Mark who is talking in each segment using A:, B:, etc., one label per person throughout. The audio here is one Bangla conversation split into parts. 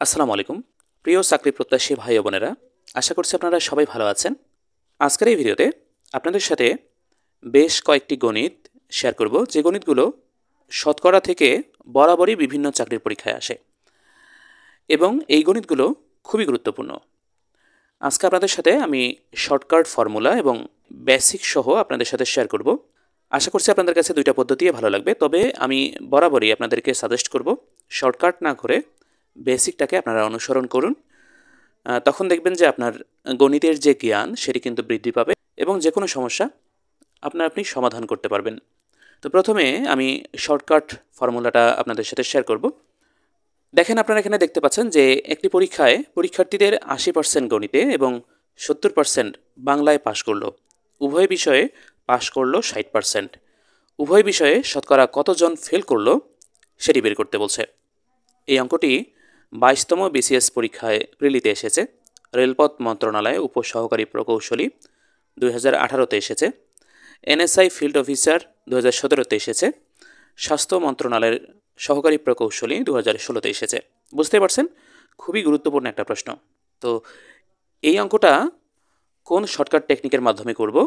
A: আসসালামু আলাইকুম। প্রিয় চাকরি প্রত্যাশী ভাই ও বোনেরা, আশা করছি আপনারা সবাই ভালো আছেন। আজকের এই ভিডিওতে আপনাদের সাথে বেশ কয়েকটি গণিত শেয়ার করব, যে গণিতগুলো শতকরা থেকে বরাবরই বিভিন্ন চাকরির পরীক্ষায় আসে এবং এই গণিতগুলো খুবই গুরুত্বপূর্ণ। আজকে আপনাদের সাথে আমি শর্টকাট ফর্মুলা এবং বেসিক সহ আপনাদের সাথে শেয়ার করব। আশা করছি আপনাদের কাছে দুইটা পদ্ধতি ভালো লাগবে, তবে আমি বরাবরই আপনাদেরকে সাজেস্ট করব শর্টকাট না করে বেসিকটাকে আপনারা অনুসরণ করুন। তখন দেখবেন যে আপনার গণিতের যে জ্ঞান সেটি কিন্তু বৃদ্ধি পাবে এবং যে কোনো সমস্যা আপনি সমাধান করতে পারবেন। তো প্রথমে আমি শর্টকাট ফর্মুলাটা আপনাদের সাথে শেয়ার করব। দেখেন, আপনারা এখানে দেখতে পাচ্ছেন যে একটি পরীক্ষায় পরীক্ষার্থীদের 80% গণিতে এবং 70% বাংলায় পাশ করলো। উভয় বিষয়ে পাশ করলো 60%। উভয় বিষয়ে শতকরা কতজন ফেল করলো সেটি বের করতে বলছে। এই অঙ্কটি 22তম বিসিএস পরীক্ষায় প্রিলিতে এসেছে। রেলপথ মন্ত্রণালয়ে উপসহকারী প্রকৌশলী 2018-তে এসেছে। এনএসআই ফিল্ড অফিসার 2017-তে এসেছে। স্বাস্থ্য মন্ত্রণালয়ের সহকারী প্রকৌশলী 2016-তে এসেছে। বুঝতে পারছেন, খুবই গুরুত্বপূর্ণ একটা প্রশ্ন। তো এই অঙ্কটা কোন শর্টকাট টেকনিকের মাধ্যমে করব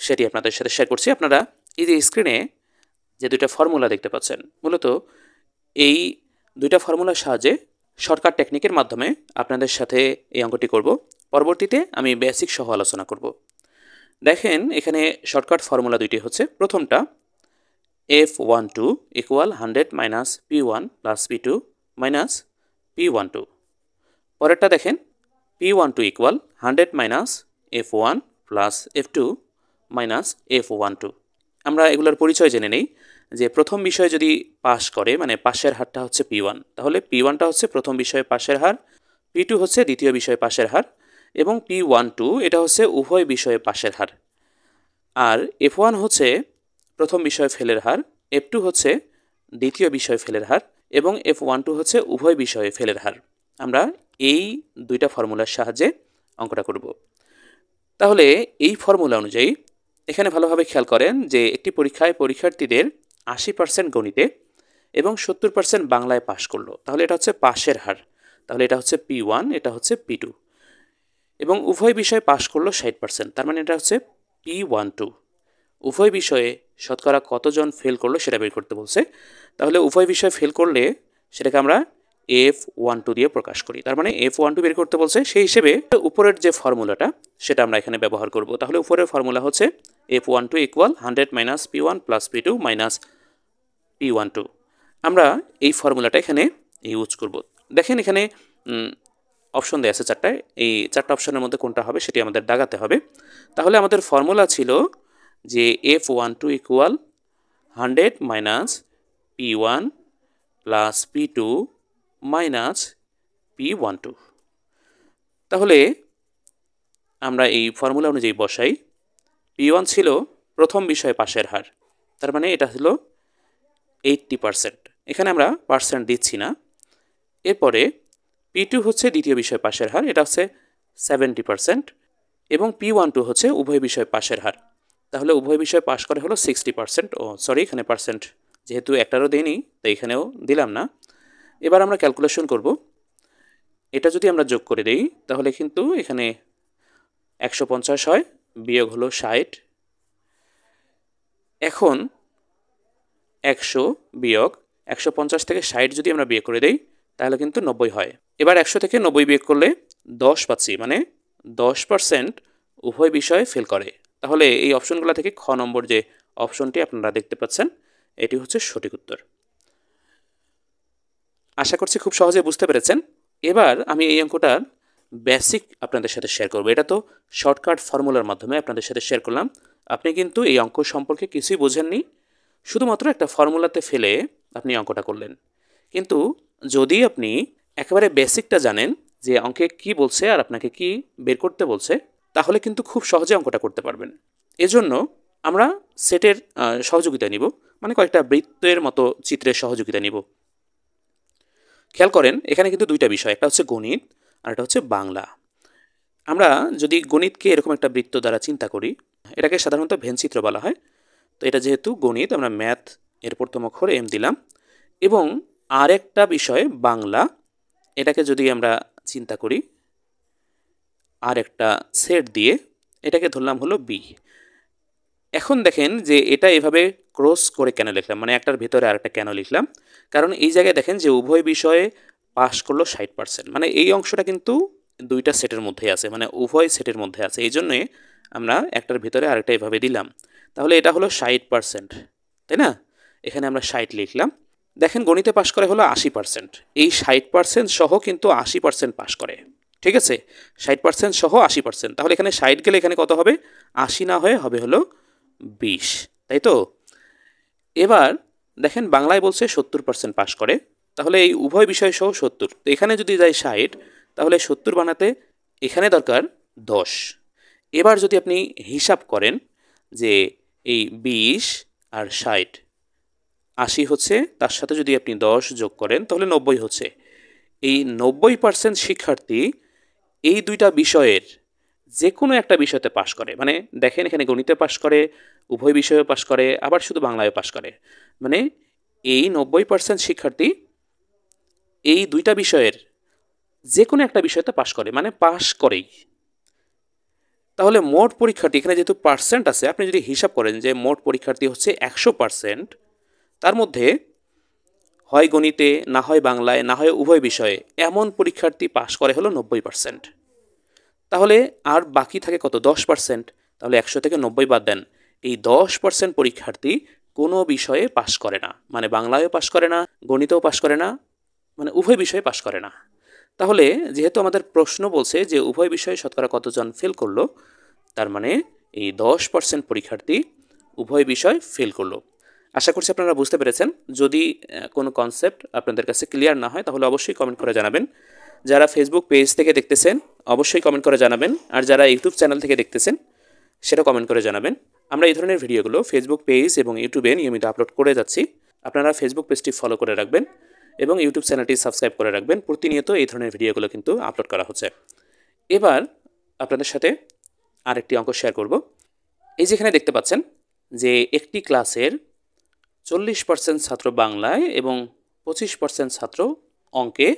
A: সেটি আপনাদের সাথে শেয়ার করছি। আপনারা এই যে স্ক্রিনে যে দুইটা ফর্মুলা দেখতে পাচ্ছেন, মূলত এই দুইটা ফর্মুলার সাহায্যে শর্টকাট টেকনিকের মাধ্যমে আপনাদের সাথে এই অঙ্কটি করব। পরবর্তীতে আমি বেসিক সহ আলোচনা করব। দেখেন, এখানে শর্টকাট ফর্মুলা দুইটি হচ্ছে। প্রথমটা F12 equal 100 minus P1 plus P2 minus P12। পরেরটা দেখেন P12 equal 100 minus F1 plus F2 minus F12। আমরা এগুলোর পরিচয় জেনে নেই। যে প্রথম বিষয়ে যদি পাস করে, মানে পাশের হারটা হচ্ছে P1, তাহলে P1টা হচ্ছে প্রথম বিষয়ে পাশের হার, P2 হচ্ছে দ্বিতীয় বিষয়ে পাশের হার এবং P12 এটা হচ্ছে উভয় বিষয়ে পাশের হার। আর F1 হচ্ছে প্রথম বিষয়ে ফেলের হার, F2 হচ্ছে দ্বিতীয় বিষয়ে ফেলের হার এবং F12 হচ্ছে উভয় বিষয়ে ফেলের হার। আমরা এই দুইটা ফর্মুলার সাহায্যে অঙ্কটা করব। তাহলে এই ফর্মুলা অনুযায়ী এখানে ভালোভাবে খেয়াল করেন যে একটি পরীক্ষায় পরীক্ষার্থীদের 80% গণিতে এবং 70% বাংলায় পাশ করলো, তাহলে এটা হচ্ছে পাশের হার। তাহলে এটা হচ্ছে P1, এটা হচ্ছে P2 এবং উভয় বিষয়ে পাশ করলো 60%, তার মানে এটা হচ্ছে P12। উভয় বিষয়ে শতকরা কতজন ফেল করলো সেটা বের করতে বলছে। তাহলে উভয় বিষয়ে ফেল করলে সেটাকে আমরা F12 দিয়ে প্রকাশ করি। তার মানে F12 বের করতে বলছে, সেই হিসেবে উপরের যে ফর্মুলাটা সেটা আমরা এখানে ব্যবহার করব। তাহলে উপরের ফর্মুলা হচ্ছে F12 equal 100 minus P1 plus P2 minus P12। আমরা এই ফর্মুলাটা এখানে ইউজ করব। দেখেন, এখানে অপশন দেওয়া আছে চারটায়। এই চারটা অপশনের মধ্যে কোনটা হবে সেটি আমাদের দাগাতে হবে। তাহলে আমাদের ফর্মুলা ছিল যে F12 equal 100 minus P1 plus P2 minus P12। তাহলে আমরা এই ফর্মুলা অনুযায়ী বসাই। P1 ছিল প্রথম বিষয়ে পাশের হার, তার মানে এটা হলো 80%। এখানে আমরা পার্সেন্ট দিচ্ছি না। এরপরে P2 হচ্ছে দ্বিতীয় বিষয়ে পাশের হার, এটা হচ্ছে 70% এবং P12 হচ্ছে উভয় বিষয়ে পাশের হার। তাহলে উভয় বিষয়ে পাশ করে হলো 60%। ও সরি, এখানে পার্সেন্ট যেহেতু একটারও দেয়নি তাই এখানেও দিলাম না। এবার আমরা ক্যালকুলেশন করব। এটা যদি আমরা যোগ করে দেই তাহলে কিন্তু এখানে 150 হয়, বিয়োগ হলো 60। এখন 100 বিয়োগ 150 থেকে 60 যদি আমরা বিয়োগ করে দেই তাহলে কিন্তু 90 হয়। এবার 100 থেকে 90 বিয়োগ করলে 10 পাচ্ছি, মানে 10% উভয় বিষয়ে ফেল করে। তাহলে এই অপশনগুলো থেকে খ নম্বর যে অপশনটি আপনারা দেখতে পাচ্ছেন এটি হচ্ছে সঠিক উত্তর। আশা করছি খুব সহজে বুঝতে পেরেছেন। এবার আমি এই অঙ্কটার বেসিক আপনাদের সাথে শেয়ার করব। এটা তো শর্টকাট ফর্মুলার মাধ্যমে আপনাদের সাথে শেয়ার করলাম। আপনি কিন্তু এই অঙ্ক সম্পর্কে কিছুই বোঝেননি, শুধুমাত্র একটা ফর্মুলাতে ফেলে আপনি অঙ্কটা করলেন। কিন্তু যদি আপনি একেবারে বেসিকটা জানেন যে অঙ্কে কি বলছে আর আপনাকে কি বের করতে বলছে, তাহলে কিন্তু খুব সহজে অঙ্কটা করতে পারবেন। এজন্য আমরা সেটের সহযোগিতা নিব, মানে কয়েকটা বৃত্তের মতো চিত্রের সহযোগিতা নিব। খেয়াল করেন, এখানে কিন্তু দুইটা বিষয়, একটা হচ্ছে গণিত আর একটা হচ্ছে বাংলা। আমরা যদি গণিতকে এরকম একটা বৃত্ত দ্বারা চিন্তা করি, এটাকে সাধারণত ভেনচিত্র বলা হয়। তো এটা যেহেতু গণিত, আমরা ম্যাথ এর প্রথম অক্ষর এম দিলাম। এবং আরেকটা বিষয় বাংলা, এটাকে যদি আমরা চিন্তা করি আর একটা সেট দিয়ে, এটাকে ধরলাম হলো বি। এখন দেখেন যে এটা এভাবে ক্রস করে কেন লিখলাম, মানে একটার ভিতরে আরেকটা কেন লিখলাম, কারণ এই জায়গায় দেখেন যে উভয় বিষয়ে পাস করলো 60%, মানে এই অংশটা কিন্তু দুইটা সেটের মধ্যে আছে, মানে উভয় সেটের মধ্যে আছে, এই জন্যে আমরা একটার ভিতরে আরেকটা এভাবে দিলাম। তাহলে এটা হলো 60%, তাই না? এখানে আমরা 60 লিখলাম। দেখেন গণিতে পাস করে হলো 80%, এই 60% সহ কিন্তু 80% পাস করে, ঠিক আছে? 60% সহ 80%, তাহলে এখানে 60 গেলে এখানে কত হবে? 80 না হয়ে হবে হলো 20, তাই তো? এবার দেখেন বাংলায় বলছে 70% পাস করে, তাহলে এই উভয় বিষয় সহ 70, তো এখানে যদি যাই 60, তাহলে 70 বানাতে এখানে দরকার 10। এবার যদি আপনি হিসাব করেন যে এই 20 আর 60, 80 হচ্ছে, তার সাথে যদি আপনি 10 যোগ করেন তাহলে 90 হচ্ছে। এই 90% শিক্ষার্থী এই দুইটা বিষয়ের যে কোনো একটা বিষয়তে পাশ করে, মানে দেখেন এখানে গণিতে পাশ করে, উভয় বিষয়ে পাশ করে, আবার শুধু বাংলায় পাশ করে, মানে এই 90% শিক্ষার্থী এই দুইটা বিষয়ের যে কোনো একটা বিষয়তে পাশ করে, মানে পাশ করেই। তাহলে মোট পরীক্ষার্থী, এখানে যেহেতু পার্সেন্ট আছে, আপনি যদি হিসাব করেন যে মোট পরীক্ষার্থী হচ্ছে 100%, তার মধ্যে হয় গণিতে, না হয় বাংলায়, না হয় উভয় বিষয়ে এমন পরীক্ষার্থী পাশ করে হলো 90%। তাহলে আর বাকি থাকে কত? 10%। তাহলে 100 থেকে 90 বাদ দেন, এই 10% পরীক্ষার্থী কোনো বিষয়ে পাশ করে না, মানে বাংলায়ও পাশ করে না, গণিতেও পাশ করে না, মানে উভয় বিষয়ে পাশ করে না। তাহলে যেহেতু আমাদের প্রশ্ন বলছে যে উভয় বিষয়ে শতকরা কতজন ফেল করলো, তার মানে এই 10% পরীক্ষার্থী উভয় বিষয় ফেল করলো। আশা করছি আপনারা বুঝতে পেরেছেন। যদি কোনো কনসেপ্ট আপনাদের কাছে ক্লিয়ার না হয় তাহলে অবশ্যই কমেন্ট করে জানাবেন। যারা ফেসবুক পেজ থেকে দেখতেছেন অবশ্যই কমেন্ট করে জানাবেন, আর যারা ইউটিউব চ্যানেল থেকে দেখতেছেন সেটা কমেন্ট করে জানাবেন। আমরা এই ধরনের ভিডিওগুলো ফেসবুক পেজ এবং ইউটিউবে নিয়মিত আপলোড করে যাচ্ছি। আপনারা ফেসবুক পেজটি ফলো করে রাখবেন এবং ইউটিউব চ্যানেলটি সাবস্ক্রাইব করে রাখবেন। প্রতিনিয়ত এই ধরনের ভিডিওগুলো কিন্তু আপলোড করা হচ্ছে। এবার আপনাদের সাথে আরেকটি অঙ্ক শেয়ার করব। এই যেখানে দেখতে পাচ্ছেন যে একটি ক্লাসের 40% ছাত্র বাংলায় এবং 25% ছাত্র অঙ্কে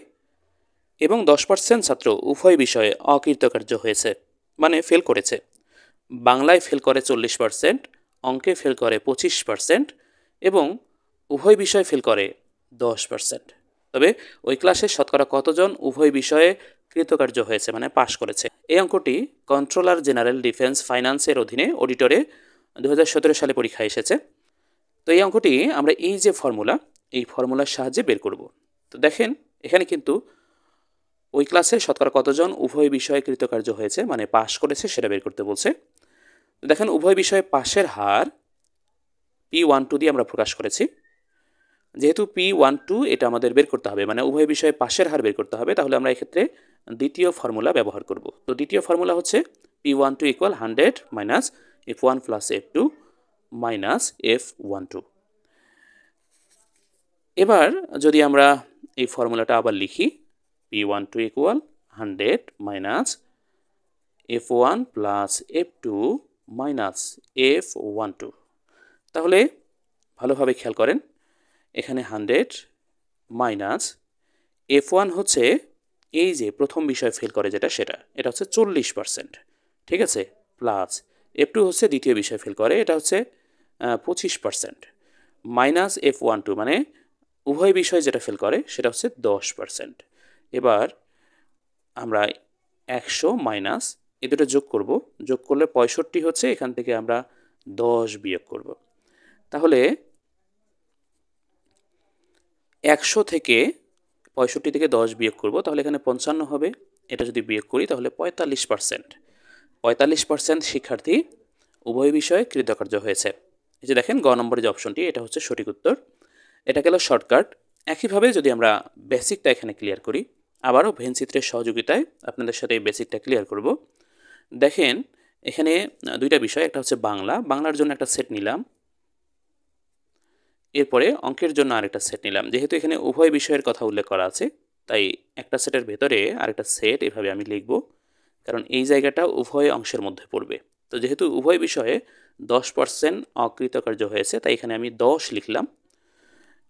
A: এবং 10% ছাত্র উভয় বিষয়ে অকৃতকার্য হয়েছে, মানে ফেল করেছে। বাংলায় ফেল করে 40%, অঙ্কে ফেল করে 25% এবং উভয় বিষয়ে ফেল করে 10%। তবে ওই ক্লাসে শতকরা কতজন উভয় বিষয়ে কৃতকার্য হয়েছে, মানে পাশ করেছে? এই অঙ্কটি কন্ট্রোলার জেনারেল ডিফেন্স ফাইন্যান্সের অধীনে অডিটরে 2017 সালে পরীক্ষায় এসেছে। তো এই অঙ্কটি আমরা এই যে ফর্মুলা, এই ফর্মুলার সাহায্যে বের করব। তো দেখেন এখানে কিন্তু ওই ক্লাসে শতকরা কতজন উভয় বিষয়ে কৃতকার্য হয়েছে, মানে পাশ করেছে, সেটা বের করতে বলছে। দেখেন উভয় বিষয়ে পাশের হার P12 দিয়ে আমরা প্রকাশ করেছি। যেহেতু P12 এটা আমাদের বের করতে হবে, মানে উভয় বিষয়ে পাশের হার বের করতে হবে, তাহলে আমরা এক্ষেত্রে দ্বিতীয় ফর্মুলা ব্যবহার করব। তো দ্বিতীয় ফর্মুলা হচ্ছে P12 = 100 minus F1 plus F2 minus F12। এবার যদি আমরা এই ফর্মুলাটা আবার লিখি, P12 = 100 minus F1 plus F2 minus F12। তাহলে ভালোভাবে খেয়াল করেন, এখানে 100 মাইনাস F1 হচ্ছে এই যে প্রথম বিষয় ফেল করে যেটা, সেটা এটা হচ্ছে 40%, ঠিক আছে, প্লাস F2 হচ্ছে দ্বিতীয় বিষয় ফেল করে, এটা হচ্ছে 25%, মাইনাস F12 মানে উভয় বিষয় যেটা ফেল করে সেটা হচ্ছে 10%। এবার আমরা 100 মাইনাস এই দুটো যোগ করব, যোগ করলে 65 হচ্ছে, এখান থেকে আমরা 10 বিয়োগ করব। তাহলে 100 থেকে 65 থেকে 10 বিয়োগ করব, তাহলে এখানে 55 হবে। এটা যদি বিয়োগ করি তাহলে 45%। 45% শিক্ষার্থী উভয় বিষয়ে কৃতকার্য হয়েছে। এই যে দেখেন গ নম্বরের যে অপশনটি, এটা হচ্ছে সঠিক উত্তর। এটা গেল শর্টকাট। একইভাবে যদি আমরা বেসিকটা এখানে ক্লিয়ার করি, আবারও ভেনচিত্রের সহযোগিতায় আপনাদের সাথে এই বেসিকটা ক্লিয়ার করব। দেখেন এখানে দুইটা বিষয়, একটা হচ্ছে বাংলা, বাংলার জন্য একটা সেট নিলাম, এরপরে অঙ্কের জন্য আরেকটা সেট নিলাম। যেহেতু এখানে উভয় বিষয়ের কথা উল্লেখ করা আছে, তাই একটা সেটের ভেতরে আরেকটা সেট এভাবে আমি লিখব, কারণ এই জায়গাটা উভয় অংশের মধ্যে পড়বে। তো যেহেতু উভয় বিষয়ে 10% অকৃতকার্য হয়েছে, তাই এখানে আমি 10 লিখলাম।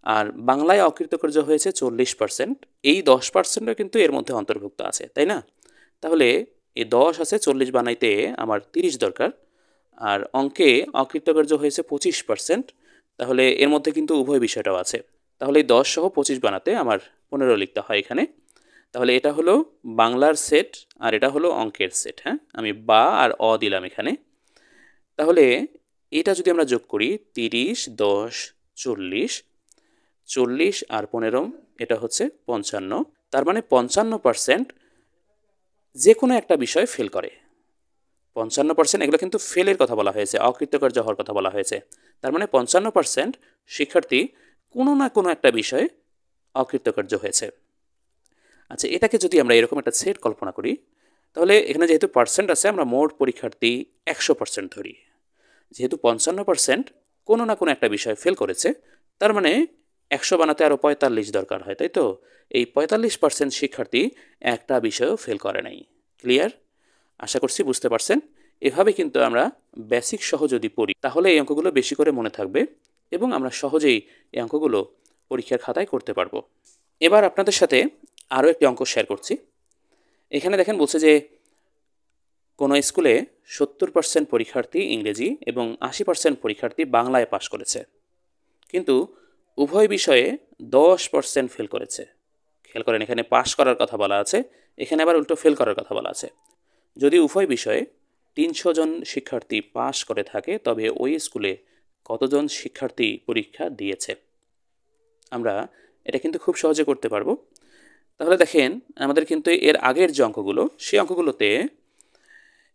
A: আর বাংলায় অকৃতকার্য হয়েছে 40%। এই 10%ও কিন্তু এর মধ্যে অন্তর্ভুক্ত আছে, তাই না? তাহলে এই 10 আছে, 40 বানাইতে আমার 30 দরকার। আর অঙ্কে অকৃতকার্য হয়েছে 25%। তাহলে এর মধ্যে কিন্তু উভয় বিষয়টাও আছে। তাহলে এই 10 সহ 25 বানাতে আমার 15 লিখতে হয় এখানে। তাহলে এটা হলো বাংলার সেট আর এটা হলো অঙ্কের সেট। হ্যাঁ, আমি বা আর দিলাম এখানে। তাহলে এটা যদি আমরা যোগ করি 30, 10, 40, 40 আর 15, এটা হচ্ছে 55। তার মানে 55% যে কোনো একটা বিষয় ফেল করে। 55% এগুলো কিন্তু ফেলের কথা বলা হয়েছে, অকৃতকার্য হওয়ার কথা বলা হয়েছে। তার মানে 55% শিক্ষার্থী কোনো না কোনো একটা বিষয়ে অকৃতকার্য হয়েছে। আচ্ছা, এটাকে যদি আমরা এরকম একটা সেট কল্পনা করি, তাহলে এখানে যেহেতু পার্সেন্ট আছে, আমরা মোট পরীক্ষার্থী 100% ধরি। যেহেতু 55% কোনো না কোনো একটা বিষয় ফেল করেছে, তার মানে 100 বানাতে আরও 45 দরকার হয়, তাই তো? এই 45% শিক্ষার্থী একটা বিষয়ও ফেল করে নাই। ক্লিয়ার? আশা করছি বুঝতে পারছেন। এভাবে কিন্তু আমরা বেসিক সহ যদি পড়ি, তাহলে এই অঙ্কগুলো বেশি করে মনে থাকবে এবং আমরা সহজেই এই অঙ্কগুলো পরীক্ষার খাতায় করতে পারবো। এবার আপনাদের সাথে আরও একটি অঙ্ক শেয়ার করছি। এখানে দেখেন বলছে যে কোনো স্কুলে 70% পরীক্ষার্থী ইংরেজি এবং 80% পরীক্ষার্থী বাংলায় পাশ করেছে, কিন্তু উভয় বিষয়ে 10% ফেল করেছে। খেয়াল করেন, এখানে পাশ করার কথা বলা আছে, এখানে আবার উল্টো ফেল করার কথা বলা আছে। যদি উভয় বিষয়ে 300 জন শিক্ষার্থী পাশ করে থাকে, তবে ওই স্কুলে কতজন শিক্ষার্থী পরীক্ষা দিয়েছে? আমরা এটা কিন্তু খুব সহজে করতে পারবো। তাহলে দেখেন, আমাদের কিন্তু এর আগের যে অঙ্কগুলো, সেই অঙ্কগুলোতে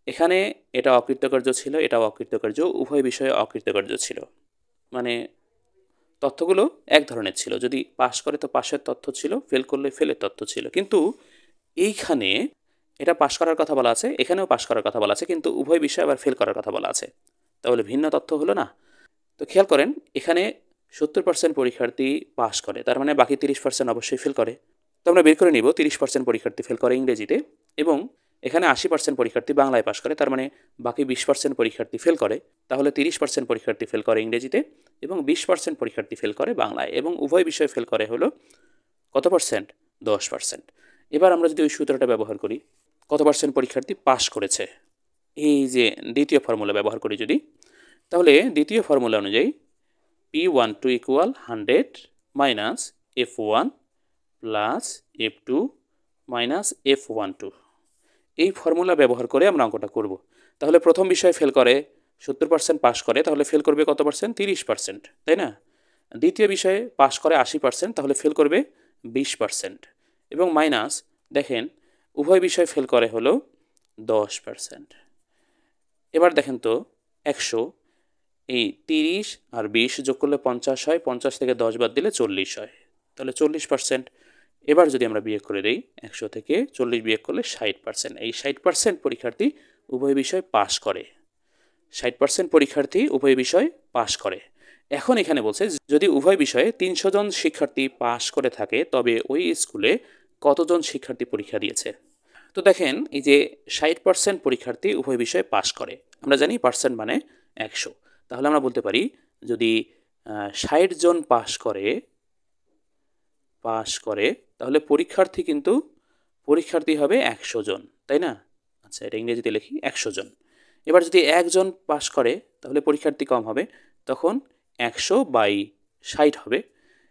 A: এখানে এটা অকৃতকার্য ছিল, এটাও অকৃতকার্য, উভয় বিষয়ে অকৃতকার্য ছিল। মানে তথ্যগুলো এক ধরনের ছিল। যদি পাশ করে তো পাশের তথ্য ছিল, ফেল করলে ফেলের তথ্য ছিল। কিন্তু এইখানে এটা পাশ করার কথা বলা আছে, এখানেও পাশ করার কথা বলা আছে, কিন্তু উভয় বিষয়ে আবার ফেল করার কথা বলা আছে। তাহলে ভিন্ন তথ্য হলো না? তো খেয়াল করেন, এখানে 70% পরীক্ষার্থী পাশ করে, তার মানে বাকি 30% অবশ্যই ফেল করে। তো আমরা বের করে নিব 30% পরীক্ষার্থী ফেল করে ইংরেজিতে, এবং এখানে 80% পরীক্ষার্থী বাংলায় পাশ করে, তার মানে বাকি 20% পরীক্ষার্থী ফেল করে। তাহলে 30% পরীক্ষার্থী ফেল করে ইংরেজিতে এবং 20% পরীক্ষার্থী ফেল করে বাংলায়, এবং উভয় বিষয়ে ফেল করে হলো কত পার্সেন্ট? 10%। এবার আমরা যদি ওই সূত্রটা ব্যবহার করি, কত পার্সেন্ট পরীক্ষার্থী পাশ করেছে, এই যে দ্বিতীয় ফর্মুলা ব্যবহার করি যদি, তাহলে দ্বিতীয় ফর্মুলা অনুযায়ী P12 equal 100 minus F1 plus F2 minus F12। এই ফর্মুলা ব্যবহার করে আমরা অঙ্কটা করব। তাহলে প্রথম বিষয় ফেল করে 70% পাশ করে, তাহলে ফেল করবে কত পার্সেন্ট? 30%, তাই না? দ্বিতীয় বিষয়ে পাশ করে 80%, তাহলে ফেল করবে 20%, এবং মাইনাস দেখেন উভয় বিষয় ফেল করে হলো 10%। এবার দেখেন তো 100, এই 30 আর 20 যোগ করলে 50 হয়, 50 থেকে 10 বাদ দিলে 40 হয়, তাহলে 40%। এবার যদি আমরা বিয়োগ করে দেই, 100 থেকে 40 বিয়োগ করলে 60%। এই 60% পরীক্ষার্থী উভয় বিষয় পাশ করে। 60% পরীক্ষার্থী উভয় বিষয় পাশ করে। এখন এখানে বলছে যদি উভয় বিষয়ে 300 জন শিক্ষার্থী পাশ করে থাকে, তবে ওই স্কুলে কতজন শিক্ষার্থী পরীক্ষা দিয়েছে? তো দেখেন, এই যে 60% পরীক্ষার্থী উভয় বিষয়ে পাশ করে, আমরা জানি পার্সেন্ট মানে 100। তাহলে আমরা বলতে পারি যদি 60 জন পাশ করে তাহলে পরীক্ষার্থী হবে 100 জন, তাই না? আচ্ছা, এটা ইংরেজিতে লিখি 100 জন। এবার যদি একজন পাশ করে তাহলে পরীক্ষার্থী কম হবে, তখন 100/60 হবে।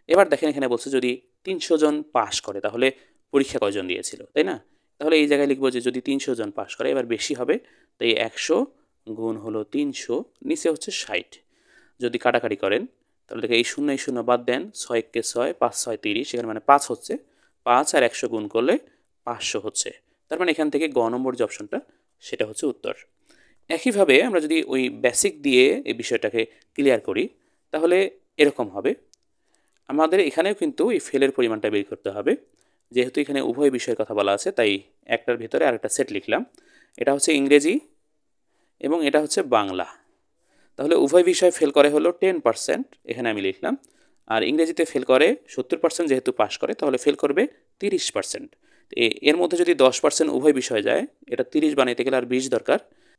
A: এবার দেখেন এখানে বলছে যদি 300 জন পাশ করে তাহলে পরীক্ষা কয়জন দিয়েছিল, তাই না? তাহলে এই জায়গায় লিখবো যে যদি 300 জন পাশ করে, এবার বেশি হবে, তাই 100 গুণ হলো 300, নিচে হচ্ছে 60। যদি কাটাকাটি করেন তাহলে দেখে এই শূন্য বাদ দেন, 6 কে 6, 5 6 30, এখানে মানে 5 হচ্ছে, 5 আর 100 গুণ করলে 500 হচ্ছে। তার মানে এখান থেকে গ নম্বর যে অপশনটা, সেটা হচ্ছে উত্তর। একইভাবে আমরা যদি ওই বেসিক দিয়ে এই বিষয়টাকে ক্লিয়ার করি, তাহলে এরকম হবে। আমাদের এখানেও কিন্তু এই ফেলের পরিমাণটা বের করতে হবে। যেহেতু এখানে উভয় বিষয়ের কথা বলা আছে, তাই একটার ভিতরে আরেকটা সেট লিখলাম। এটা হচ্ছে ইংরেজি এবং এটা হচ্ছে বাংলা। তাহলে উভয় বিষয় ফেল করে হলো 10%, এখানে আমি লিখলাম। আর ইংরেজিতে ফেল করে 70%, যেহেতু পাশ করে তাহলে ফেল করবে 30%। এর মধ্যে যদি 10% উভয় বিষয় যায়, এটা 30 বানাইতে গেলে আর 20 দরকার।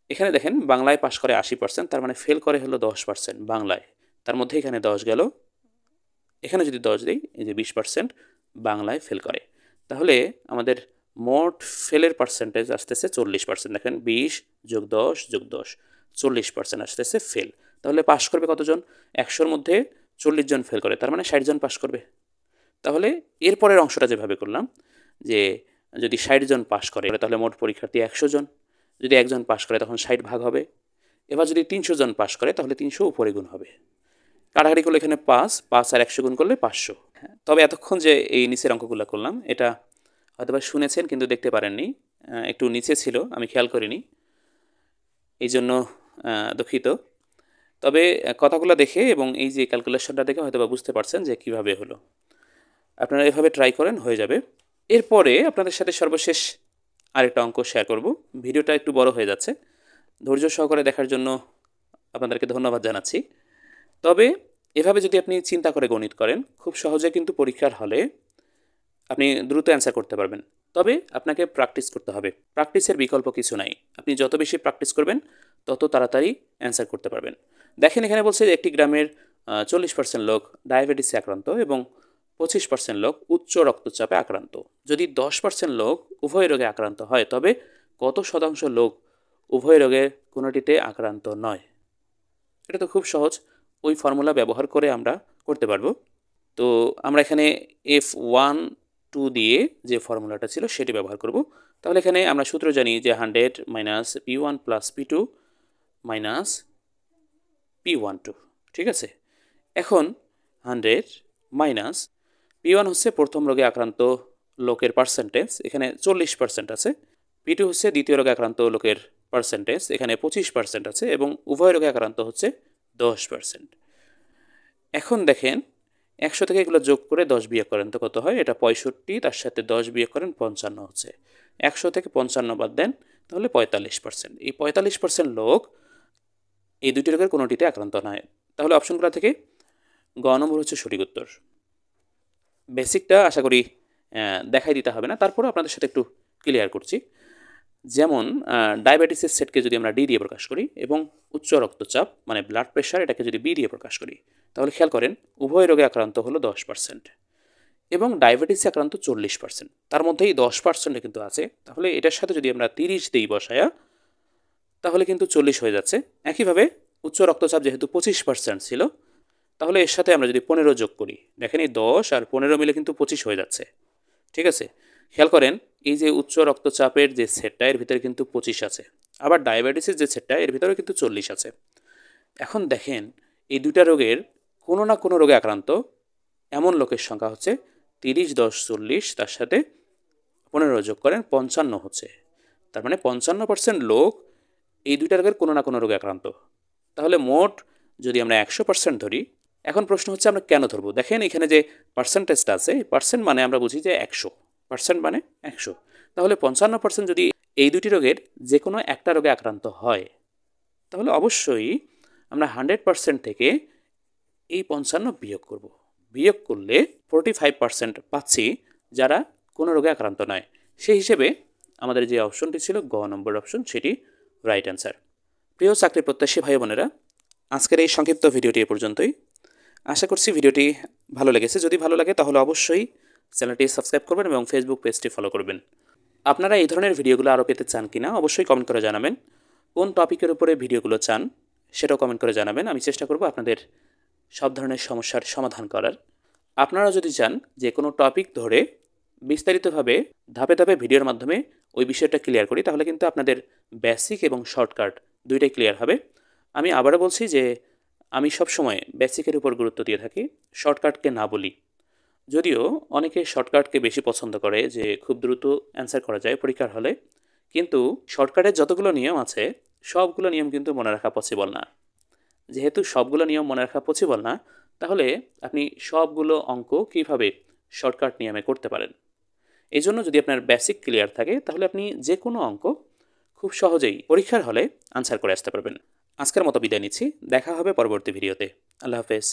A: এখানে দেখেন বাংলায় পাশ করে 80%, তার মানে ফেল করে হলো 10% বাংলায়, তার মধ্যে এখানে 10 গেল, এখানে যদি 10 দিই, এই যে 20% বাংলায় ফেল করে। তাহলে আমাদের মোট ফেলের পার্সেন্টেজ আসতেছে 40%। দেখেন 20 যোগ 10 যোগ 10, 40% আসতেছে ফেল। তাহলে পাশ করবে কতজন? 100-র মধ্যে 40 জন ফেল করে, তার মানে 60 জন পাশ করবে। তাহলে এরপরের অংশটা যেভাবে করলাম, যে যদি 60 জন পাশ করে তাহলে মোট পরীক্ষার্থী 100 জন, যদি একজন পাশ করে তখন 60 ভাগ হবে। এবার যদি 300 জন পাশ করে তাহলে 300 উপরে গুণ হবে। কাটাকাটি করলে এখানে 5 আর 100 গুণ করলে 500। তবে এতক্ষণ যে এই নিচের অঙ্কগুলো করলাম এটা হয়তোবা শুনেছেন কিন্তু দেখতে পারেননি, একটু নিচে ছিল, আমি খেয়াল করিনি, এই জন্য দুঃখিত। তবে কথাগুলো দেখে এবং এই যে ক্যালকুলেশনটা দেখে হয়তোবা বুঝতে পারছেন যে কিভাবে হলো। আপনারা এভাবে ট্রাই করেন, হয়ে যাবে। এরপরে আপনাদের সাথে সর্বশেষ আরেকটা অঙ্ক শেয়ার করব। ভিডিওটা একটু বড় হয়ে যাচ্ছে, ধৈর্য সহকারে দেখার জন্য আপনাদেরকে ধন্যবাদ জানাচ্ছি। তবে এভাবে যদি আপনি চিন্তা করে গণিত করেন, খুব সহজে কিন্তু পরীক্ষার হলে আপনি দ্রুত অ্যান্সার করতে পারবেন। তবে আপনাকে প্র্যাকটিস করতে হবে, প্র্যাকটিসের বিকল্প কিছু নাই। আপনি যত বেশি প্র্যাকটিস করবেন তত তাড়াতাড়ি অ্যান্সার করতে পারবেন। দেখেন এখানে বলছে যে একটি গ্রামের 40% লোক ডায়াবেটিসে আক্রান্ত এবং 25% লোক উচ্চ রক্তচাপে আক্রান্ত। যদি 10% লোক উভয় রোগে আক্রান্ত হয় তবে কত শতাংশ লোক উভয় রোগে কোনোটিতে আক্রান্ত নয়? এটা তো খুব সহজ, ওই ফর্মুলা ব্যবহার করে আমরা করতে পারবো। তো আমরা এখানে F1 2 দিয়ে যে ফর্মুলাটা ছিল সেটি ব্যবহার করব। তাহলে এখানে আমরা সূত্র জানি যে 100 minus P1 plus P2 minus P12, ঠিক আছে। এখন 100 মাইনাস P1 হচ্ছে প্রথম রোগে আক্রান্ত লোকের পার্সেন্টেজ, এখানে 40% আছে। P2 হচ্ছে দ্বিতীয় রোগে আক্রান্ত লোকের পার্সেন্টেজ, এখানে 25% আছে, এবং উভয় রোগে আক্রান্ত হচ্ছে 10%। এখন দেখেন 100 থেকে এগুলো যোগ করে 10 বিয়োগ করেন তো কত হয়? এটা 65, তার সাথে 10 বিয়োগ করেন 55 হচ্ছে। 100 থেকে 55 বাদ দেন তাহলে 45%। এই 45% লোক এই দুটি রোগের কোনোটিতে আক্রান্ত নয়। তাহলে অপশনগুলো থেকে গ নম্বর হচ্ছে সঠিক উত্তর। বেসিকটা আশা করি দেখাই দিতে হবে না, তারপরেও আপনাদের সাথে একটু ক্লিয়ার করছি। যেমন ডায়াবেটিসের সেটকে যদি আমরা ডি দিয়ে প্রকাশ করি এবং উচ্চ রক্তচাপ মানে ব্লাড প্রেশার এটাকে যদি বি দিয়ে প্রকাশ করি, তাহলে খেয়াল করেন উভয় রোগে আক্রান্ত হলো 10% এবং ডায়াবেটিসে আক্রান্ত 40%, তার মধ্যেই 10% কিন্তু আছে। তাহলে এটার সাথে যদি আমরা 30 দিই বসায়া, তাহলে কিন্তু 40 হয়ে যাচ্ছে। একইভাবে উচ্চ রক্তচাপ যেহেতু 25% ছিল, তাহলে এর সাথে আমরা যদি 15 যোগ করি, দেখেন এই 10 আর 15 মিলে কিন্তু 25 হয়ে যাচ্ছে, ঠিক আছে। খেয়াল করেন এই যে উচ্চ রক্তচাপের যে সেটটা এর ভিতরে কিন্তু 25 আছে, আবার ডায়াবেটিসের যে সেটটা এর ভিতরে কিন্তু 40 আছে। এখন দেখেন এই দুইটা রোগের কোনো না কোনো রোগে আক্রান্ত এমন লোকের সংখ্যা হচ্ছে 30, 10, 40, তার সাথে 15 যোগ করেন 55 হচ্ছে। তার মানে 55% লোক এই দুইটা রোগের কোনো না কোনো রোগে আক্রান্ত। তাহলে মোট যদি আমরা 100% ধরি, এখন প্রশ্ন হচ্ছে আমরা কেন ধরবো? দেখেন এখানে যে পার্সেন্টেজটা আছে, পার্সেন্ট মানে আমরা বুঝি যে 100%, মানে 100। তাহলে 55% যদি এই দুটি রোগের যে কোনো একটা রোগে আক্রান্ত হয়, তাহলে অবশ্যই আমরা 100% থেকে এই 55 বিয়োগ করব। বিয়োগ করলে 45% পাচ্ছি যারা কোনো রোগে আক্রান্ত নয়। সেই হিসেবে আমাদের যে অপশনটি ছিল গ নম্বর অপশন, সেটি রাইট অ্যান্সার। প্রিয় চাকরি প্রত্যাশী ভাই বোনেরা, আজকের এই সংক্ষিপ্ত ভিডিওটি এ পর্যন্তই। আশা করছি ভিডিওটি ভালো লেগেছে। যদি ভালো লাগে তাহলে অবশ্যই চ্যানেলটি সাবস্ক্রাইব করবেন এবং ফেসবুক পেজটি ফলো করবেন। আপনারা এই ধরনের ভিডিওগুলো আরও পেতে চান কিনা অবশ্যই কমেন্ট করে জানাবেন। কোন টপিকের উপরে ভিডিওগুলো চান সেটাও কমেন্ট করে জানাবেন। আমি চেষ্টা করব আপনাদের সব ধরনের সমস্যার সমাধান করার। আপনারা যদি চান যে কোনো টপিক ধরে বিস্তারিতভাবে ধাপে ধাপে ভিডিওর মাধ্যমে ওই বিষয়টা ক্লিয়ার করি, তাহলে কিন্তু আপনাদের বেসিক এবং শর্টকাট দুইটাই ক্লিয়ার হবে। আমি আবারও বলছি যে আমি সবসময় বেসিকের উপর গুরুত্ব দিয়ে থাকি, শর্টকাটকে না বলি। যদিও অনেকে শর্টকাটকে বেশি পছন্দ করে, যে খুব দ্রুত অ্যান্সার করা যায় পরীক্ষার হলে, কিন্তু শর্টকাটের যতগুলো নিয়ম আছে সবগুলো নিয়ম কিন্তু মনে রাখা পসিবল না। যেহেতু সবগুলো নিয়ম মনে রাখা পসিবল না, তাহলে আপনি সবগুলো অঙ্ক কীভাবে শর্টকাট নিয়মে করতে পারেন? এই জন্য যদি আপনার বেসিক ক্লিয়ার থাকে তাহলে আপনি যে কোনো অঙ্ক খুব সহজেই পরীক্ষার হলে আনসার করে আসতে পারবেন। আজকের মতো বিদায় নিচ্ছি, দেখা হবে পরবর্তী ভিডিওতে। আল্লাহ হাফেজ।